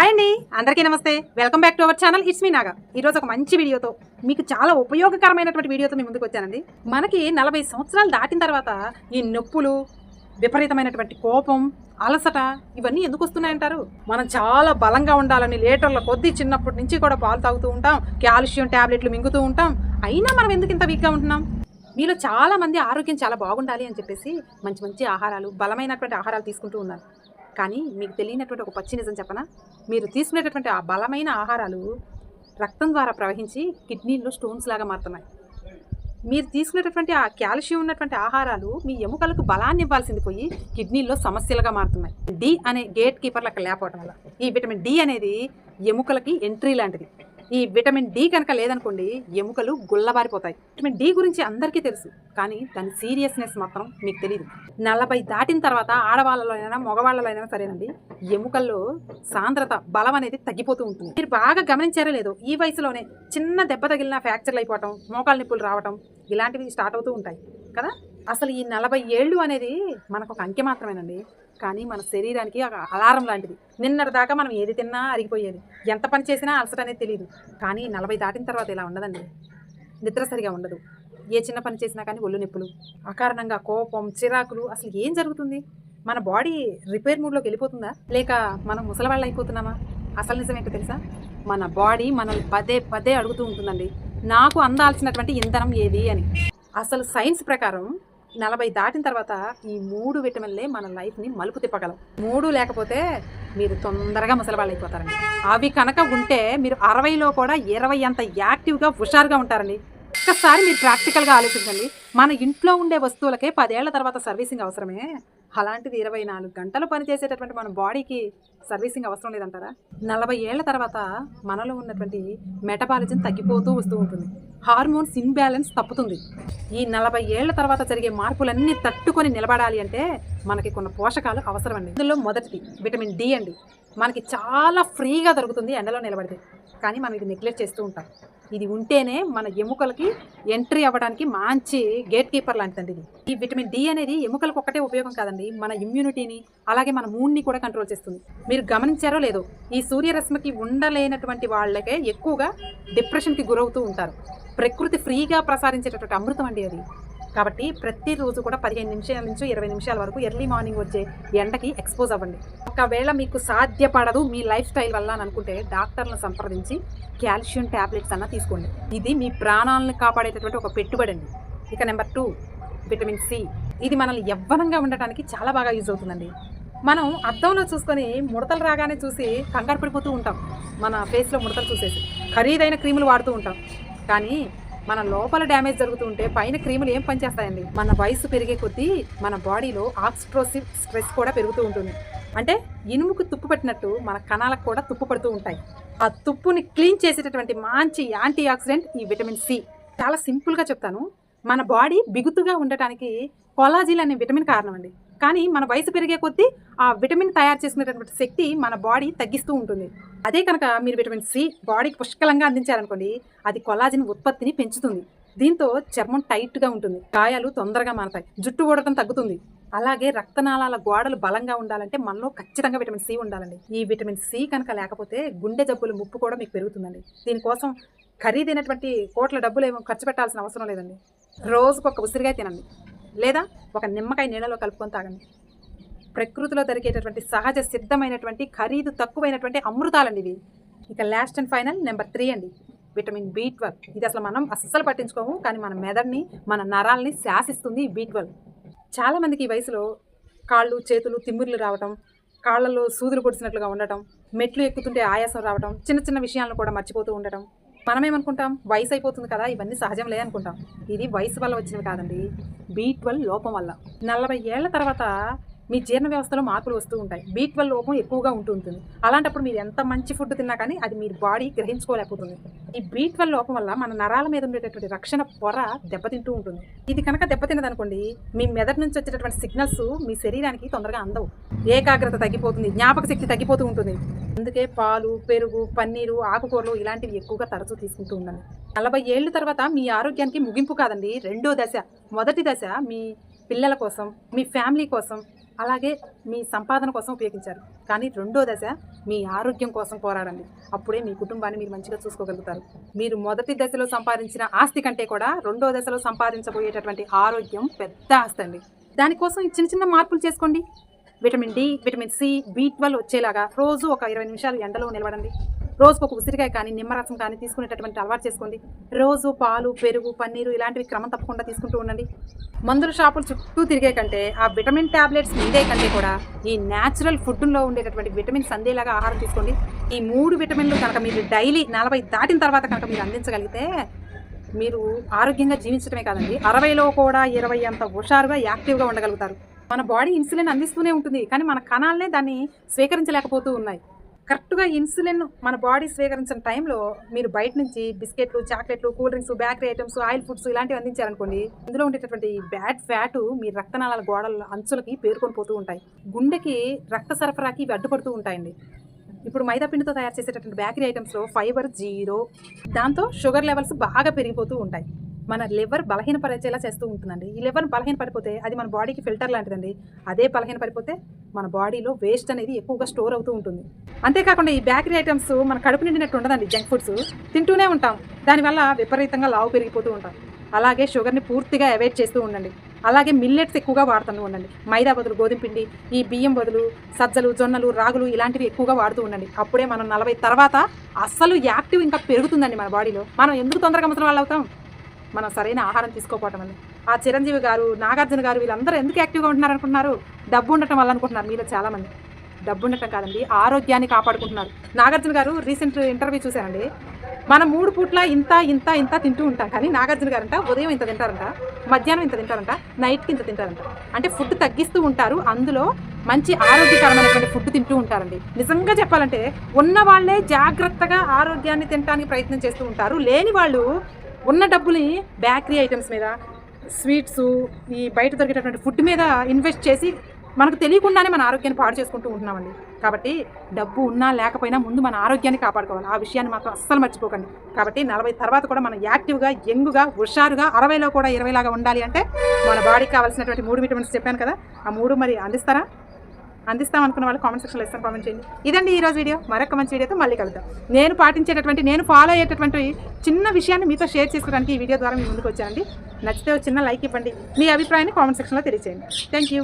Hi అండి, అందరికీ నమస్తే. Welcome back to our channel. It's me Naga. ఈరోజు ఒక మంచి వీడియోతో, మీకు చాలా ఉపయోగకరమైనటువంటి వీడియోతో మీ ముందుకు వచ్చానండి. మనకి 40 సంవత్సరాలు దాటిన తర్వాత ఈ నొప్పులు, విపరీతమైనటువంటి కోపం, అలసట ఇవన్నీ ఎందుకు వస్తున్నాయంటారు? మనం చాలా బలంగా ఉండాలని లీటర్ల కొద్దీ చిన్నప్పటి నుంచి కూడా పాలు తాగుతూ ఉంటాం, కాల్షియం ట్యాబ్లెట్లు మింగుతూ ఉంటాం. అయినా మనం ఎందుకు ఇంత వీక్గా ఉంటున్నాం? మీలో చాలా మంది ఆరోగ్యం చాలా బాగుండాలి అని చెప్పేసి మంచి మంచి ఆహారాలు, బలమైనటువంటి ఆహారాలు తీసుకుంటూ ఉన్నారు. కానీ మీకు తెలియనటువంటి ఒక పచ్చి నిజం చెప్పనా? మీరు తీసుకునేటటువంటి ఆ బలమైన ఆహారాలు రక్తం ద్వారా ప్రవహించి కిడ్నీల్లో స్టోన్స్ లాగా మారుతున్నాయి. మీరు తీసుకునేటటువంటి ఆ కాల్షియం ఉన్నటువంటి ఆహారాలు మీ ఎముకలకు బలాన్ని ఇవ్వాల్సింది పోయి కిడ్నీల్లో సమస్యలుగా మారుతున్నాయి. డి అనే గేట్ కీపర్లు అక్కడ లేకపోవడం వల్ల. ఈ విటమిన్ డి అనేది ఎముకలకి ఎంట్రీ లాంటిది. ఈ విటమిన్ డి కనుక లేదనుకోండి, ఎముకలు గుల్లబారిపోతాయి. విటమిన్ డి గురించి అందరికీ తెలుసు, కానీ దాని సీరియస్నెస్ మాత్రం మీకు తెలియదు. 40 దాటిన తర్వాత ఆడవాళ్ళలో మగవాళ్ళలో అయినా సరేనండి, ఎముకల్లో సాంద్రత, బలం అనేది తగ్గిపోతూ ఉంటుంది. మీరు బాగా గమనించారో లేదో, ఈ వయసులోనే చిన్న దెబ్బ తగిలిన ఫ్రాక్చర్లు అయిపోవటం, మోకాలు నిప్పులు రావటం ఇలాంటివి స్టార్ట్ అవుతూ ఉంటాయి కదా. అసలు ఈ 40 ఏళ్ళు అనేది మనకు ఒక అంకె మాత్రమేనండి, కానీ మన శరీరానికి ఒక అలారం లాంటిది. నిన్నటి దాకా మనం ఏది తిన్నా అరిగిపోయేది, ఎంత పని చేసినా అలసట అనేది తెలియదు. కానీ 40 దాటిన తర్వాత ఇలా ఉండదండి. నిద్ర సరిగా ఉండదు, ఏ చిన్న పని చేసినా కానీ ఒళ్ళు నొప్పులు, అకారణంగా కోపం, చిరాకులు. అసలు ఏం జరుగుతుంది? మన బాడీ రిపేర్ మూడ్లోకి వెళ్ళిపోతుందా, లేక మనం ముసలివాళ్ళు అయిపోతున్నామా? అసలు నిజం ఏంటో తెలుసా? మన బాడీ మనల్ని పదే పదే అడుగుతూ ఉంటుందండి, నాకు అందాల్సినటువంటి ఇంధనం ఏది అని. అసలు సైన్స్ ప్రకారం 40 దాటిన తర్వాత ఈ 3 విటమిన్లే మన లైఫ్ని మలుపు తిప్పగలం. 3 లేకపోతే మీరు తొందరగా ముసలివాళ్ళు అయిపోతారండి. అవి కనుక ఉంటే మీరు 60లో కూడా 20 అంత యాక్టివ్గా, హుషారుగా ఉంటారండి. ఒక్కసారి మీరు ప్రాక్టికల్గా ఆలోచించండి. మన ఇంట్లో ఉండే వస్తువులకే 10 ఏళ్ల తర్వాత సర్వీసింగ్ అవసరమే, అలాంటిది 24 గంటలు పనిచేసేటటువంటి మన బాడీకి సర్వీసింగ్ అవసరం లేదంటారా? 40 ఏళ్ల తర్వాత మనలో ఉన్నటువంటి మెటబాలిజం తగ్గిపోతూ వస్తూ ఉంటుంది, హార్మోన్స్ ఇన్బ్యాలెన్స్ తప్పుతుంది. ఈ 40 ఏళ్ల తర్వాత జరిగే మార్పులన్నీ తట్టుకొని నిలబడాలి అంటే మనకి కొన్ని పోషకాలు అవసరం అండి. ఇందులో మొదటిది విటమిన్ డి అండి. మనకి చాలా ఫ్రీగా దొరుకుతుంది ఎండలో నిలబడితే, కానీ మనం ఇది నెగ్లెక్ట్ చేస్తూ ఉంటాం. ఇది ఉంటేనే మన ఎముకలకి ఎంట్రీ అవ్వడానికి మంచి గేట్ కీపర్ లాంటిదండి ఇది. ఈ విటమిన్ డి అనేది ఎముకలకు ఒక్కటే ఉపయోగం కాదండి, మన ఇమ్యూనిటీని, అలాగే మన మూడ్ని కూడా కంట్రోల్ చేస్తుంది. మీరు గమనించారో లేదో, ఈ సూర్యరశ్మికి ఉండలేనటువంటి వాళ్ళకే ఎక్కువగా డిప్రెషన్కి గురవుతూ ఉంటారు. ప్రకృతి ఫ్రీగా ప్రసారించేటటువంటి అమృతం అండి అది. కాబట్టి ప్రతిరోజు కూడా 15 నిమిషాల నుంచి 20 నిమిషాల వరకు ఎర్లీ మార్నింగ్ వచ్చే ఎండకి ఎక్స్పోజ్ అవ్వండి. ఒకవేళ మీకు సాధ్యపడదు మీ లైఫ్ స్టైల్ వల్ల అని అనుకుంటే డాక్టర్లను సంప్రదించి కాల్షియం ట్యాబ్లెట్స్ అన్న తీసుకోండి. ఇది మీ ప్రాణాలను కాపాడేటటువంటి ఒక పెట్టుబడి అండి. ఇక నెంబర్ 2 విటమిన్ సి. ఇది మనల్ని యవ్వనంగా ఉండటానికి చాలా బాగా యూజ్ అవుతుందండి. మనం అద్దంలో చూసుకొని ముడతలు రాగానే చూసి కంగారు పడిపోతూ ఉంటాం, మన ఫేస్లో ముడతలు చూసేసి ఖరీదైన క్రీములు వాడుతూ ఉంటాం. కానీ మన లోపల డ్యామేజ్ జరుగుతూ ఉంటే పైన క్రీములు ఏం పనిచేస్తాయండి? మన వయసు పెరిగే కొద్దీ మన బాడీలో ఆక్సిటోసిన్ స్ట్రెస్ కూడా పెరుగుతూ ఉంటుంది. అంటే ఇనుముకు తుప్పు పట్టినట్టు మన కణాలకు కూడా తుప్పు పడుతూ ఉంటాయి. ఆ తుప్పుని క్లీన్ చేసేటటువంటి మంచి యాంటీ ఆక్సిడెంట్ ఈ విటమిన్ సి. చాలా సింపుల్గా చెప్తాను. మన బాడీ బిగుతుగా ఉండటానికి కొలాజిన్ అనే విటమిన్ కారణం అండి. కానీ మన వయసు పెరిగే కొద్దీ ఆ విటమిన్ తయారు చేసుకునేటటువంటి శక్తి మన బాడీ తగ్గిస్తూ ఉంటుంది. అదే కనుక మీరు విటమిన్ సి బాడీకి పుష్కలంగా అందించారనుకోండి, అది కొలాజిన్ ఉత్పత్తిని పెంచుతుంది. దీంతో చర్మం టైట్గా ఉంటుంది, గాయాలు తొందరగా మానతాయి, జుట్టు ఊడటం తగ్గుతుంది. అలాగే రక్తనాళాల గోడలు బలంగా ఉండాలంటే మనలో ఖచ్చితంగా విటమిన్ సి ఉండాలండి. ఈ విటమిన్ సి కనుక లేకపోతే గుండె జబ్బుల ముప్పు కూడా మీకు పెరుగుతుందండి. దీనికోసం ఖరీదైనటువంటి కోట్ల డబ్బులు ఏమో ఖర్చు పెట్టాల్సిన అవసరం లేదండి. రోజుకు ఒక ఉసిరికాయ తినండి, లేదా ఒక నిమ్మకాయ నీళ్ళలో కలుపుకొని తాగండి. ప్రకృతిలో దొరికేటటువంటి సహజ సిద్ధమైనటువంటి ఖరీదు తక్కువైనటువంటి అమృతాలండి ఇవి. ఇక లాస్ట్ అండ్ ఫైనల్ నెంబర్ 3 అండి, విటమిన్ B12. ఇది అసలు మనం అస్సలు పట్టించుకోము, కానీ మన మెదడుని, మన నరాల్ని శాసిస్తుంది ఈ B12. చాలామందికి ఈ వయసులో కాళ్ళు, చేతులు తిమ్మిర్లు రావటం, కాళ్ళల్లో సూదులు పొడిచినట్లుగా ఉండటం, మెట్లు ఎక్కుతుంటే ఆయాసం రావటం, చిన్న చిన్న విషయాలను కూడా మర్చిపోతూ ఉండటం. మనమేమనుకుంటాం, వయసు అయిపోతుంది కదా, ఇవన్నీ సహజంలే అనుకుంటాం. ఇది వయసు వల్ల వచ్చినవి కాదండి, B12 లోపం వల్ల. 40 ఏళ్ల తర్వాత మీ జీర్ణ వ్యవస్థలో మార్పులు వస్తూ ఉంటాయి, B12 లోపం ఎక్కువగా ఉంటుంది. అలాంటప్పుడు మీరు ఎంత మంచి ఫుడ్ తిన్నా కానీ అది మీ బాడీ గ్రహించుకోలేకపోతుంది. ఈ B12 లోపం వల్ల మన నరాల మీద ఉండేటటువంటి రక్షణ పొర దెబ్బతింటూ ఉంటుంది. ఇది కనుక దెబ్బతిన్నదనుకోండి, మీ మెదడు నుంచి వచ్చేటటువంటి సిగ్నల్స్ మీ శరీరానికి తొందరగా అందవు, ఏకాగ్రత తగ్గిపోతుంది, జ్ఞాపక శక్తి తగ్గిపోతూ ఉంటుంది. అందుకే పాలు, పెరుగు, పన్నీరు, ఆకుకూరలు ఇలాంటివి ఎక్కువగా తరచూ తీసుకుంటూ ఉండండి. 40 ఏళ్ళ తర్వాత మీ ఆరోగ్యానికి ముగింపు కాదండి, రెండో దశ. మొదటి దశ మీ పిల్లల కోసం, మీ ఫ్యామిలీ కోసం, అలాగే మీ సంపాదన కోసం ఉపయోగించారు. కానీ రెండో దశ మీ ఆరోగ్యం కోసం పోరాడండి. అప్పుడే మీ కుటుంబాన్ని మీరు మంచిగా చూసుకోగలుగుతారు. మీరు మొదటి దశలో సంపాదించిన ఆస్తి కంటే కూడా రెండో దశలో సంపాదించబోయేటటువంటి ఆరోగ్యం పెద్ద ఆస్తి అండి. దానికోసం ఈ చిన్న చిన్న మార్పులు చేసుకోండి. Vitamin D, vitamin C, B12 వచ్చేలాగా రోజు ఒక 20 నిమిషాలు ఎండలో నిలబడండి. రోజుకు ఒక ఉసిరికాయ కానీ నిమ్మరసం కానీ తీసుకునేటటువంటి అలవాటు చేసుకోండి. రోజు పాలు, పెరుగు, పన్నీరు ఇలాంటివి క్రమం తప్పకుండా తీసుకుంటూ ఉండండి. మందుల షాపులు చుట్టూ తిరిగే కంటే ఆ విటమిన్ ట్యాబ్లెట్స్ మింగే కంటే కూడా ఈ న్యాచురల్ ఫుడ్లో ఉండేటటువంటి విటమిన్స్ అందేలాగా ఆహారం తీసుకోండి. ఈ 3 విటమిన్లు కనుక మీరు డైలీ 40 దాటిన తర్వాత కనుక మీరు అందించగలిగితే మీరు ఆరోగ్యంగా జీవించడమే కాదండి, 60లో కూడా 20 అంత హుషారుగా యాక్టివ్గా ఉండగలుగుతారు. మన బాడీ ఇన్సులిన్ అందిస్తూనే ఉంటుంది, కానీ మన కణాలనే దాన్ని స్వీకరించలేకపోతూ ఉన్నాయి. కరెక్ట్గా ఇన్సులిన్ మన బాడీ స్వీకరించిన టైంలో మీరు బయట నుంచి బిస్కెట్లు, చాక్లెట్లు, cool drinks, bakery items, oil foods ఇలాంటివి అందించారనుకోండి, ఇందులో ఉండేటటువంటి బ్యాడ్ ఫ్యాటు మీ రక్తనాళాల గోడల అంచులకి పేరుకొని పోతూ ఉంటాయి. గుండెకి రక్త సరఫరాకి ఇవి అడ్డుపడుతూ ఉంటాయండి. ఇప్పుడు మైదా పిండితో తయారు చేసేటటువంటి బేకరీ ఐటమ్స్లో ఫైబర్ 0, దాంతో షుగర్ లెవెల్స్ బాగా పెరిగిపోతూ ఉంటాయి. మన లివర్ బలహీనపరిచేలా చేస్తూ ఉంటుందండి. ఈ లివర్ బలహీనపడిపోతే అది మన బాడీకి ఫిల్టర్ లాంటిదండి. అదే బలహీనపడిపోతే మన బాడీలో వేస్ట్ అనేది ఎక్కువగా స్టోర్ అవుతూ ఉంటుంది. అంతేకాకుండా ఈ బేకరీ ఐటమ్స్ మన కడుపు నిండినట్టు ఉండదండి. జంక్ ఫుడ్స్ తింటూనే ఉంటాం, దానివల్ల విపరీతంగా లావు పెరిగిపోతూ ఉంటాం. అలాగే షుగర్ని పూర్తిగా అవాయిడ్ చేస్తూ ఉండండి. అలాగే మిల్లెట్స్ ఎక్కువగా వాడుతూ ఉండండి. మైదా బదులు గోధుమ పిండి, ఈ బియ్యం బదులు సజ్జలు, జొన్నలు, రాగులు ఇలాంటివి ఎక్కువగా వాడుతూ ఉండండి. అప్పుడే మనం 40 తర్వాత అస్సలు యాక్టివ్ ఇంకా పెరుగుతుందండి మన బాడీలో. మనం ఎందుకు తొందరగా ముసలి వాళ్ళు అవుతాం? మనం సరైన ఆహారం తీసుకోకపోవటం వల్ల. ఆ చిరంజీవి గారు, నాగార్జున గారు వీళ్ళందరూ ఎందుకు యాక్టివ్గా ఉంటున్నారు అనుకుంటున్నారు? డబ్బు ఉండటం వల్ల అనుకుంటున్నారు. మీలో చాలామంది డబ్బు ఉండటం కాదండి, ఆరోగ్యాన్ని కాపాడుకుంటున్నారు. నాగార్జున గారు రీసెంట్ ఇంటర్వ్యూ చూశానండి. మనం 3 పూట్ల ఇంత ఇంత ఇంత తింటూ ఉంటాం, కానీ నాగార్జున గారంట ఉదయం ఇంత తింటారంట, మధ్యాహ్నం ఇంత తింటారంట, నైట్కి ఇంత తింటారంట. అంటే ఫుడ్ తగ్గిస్తూ ఉంటారు, అందులో మంచి ఆరోగ్యకరమైనటువంటి ఫుడ్ తింటూ ఉంటారండి. నిజంగా చెప్పాలంటే ఉన్న వాళ్ళే జాగ్రత్తగా ఆరోగ్యాన్ని తినడానికి ప్రయత్నం చేస్తూ ఉంటారు. లేని వాళ్ళు ఉన్న డబ్బుని బేకరీ ఐటమ్స్ మీద, స్వీట్స్, ఈ బయట దొరికేటటువంటి ఫుడ్ మీద ఇన్వెస్ట్ చేసి మనకు తెలియకుండానే మన ఆరోగ్యాన్ని పాడు చేసుకుంటూ ఉంటున్నామండి. కాబట్టి డబ్బు ఉన్నా లేకపోయినా ముందు మన ఆరోగ్యాన్ని కాపాడుకోవాలి. ఆ విషయాన్ని మాత్రం అస్సలు మర్చిపోకండి. కాబట్టి 40 తర్వాత కూడా మనం యాక్టివ్గా, యంగ్గా, హుషారుగా, 60లో కూడా 20 లాగా ఉండాలి అంటే మన బాడీకి కావాల్సినటువంటి 3 విటమిన్స్ చెప్పాను కదా, ఆ 3 మరి అందిస్తాం అనుకున్న వాళ్ళు కామెంట్ సెక్షన్లో ఇస్తాను, కామెంట్ చేయండి. ఇదండి ఈరోజు వీడియో. మరొక మంచి వీడియోతో మళ్ళీ కలుద్దాం. నేను ఫాలో అయ్యేటటువంటి చిన్న విషయాన్ని మీతో షేర్ చేసుకోవడానికి ఈ వీడియో ద్వారా మీ ముందుకు వచ్చానండి. నచ్చితే ఒక చిన్న లైక్ ఇవ్వండి. మీ అభిప్రాయాన్ని కామెంట్ సెక్షన్లో తెలియజేయండి. Thank you.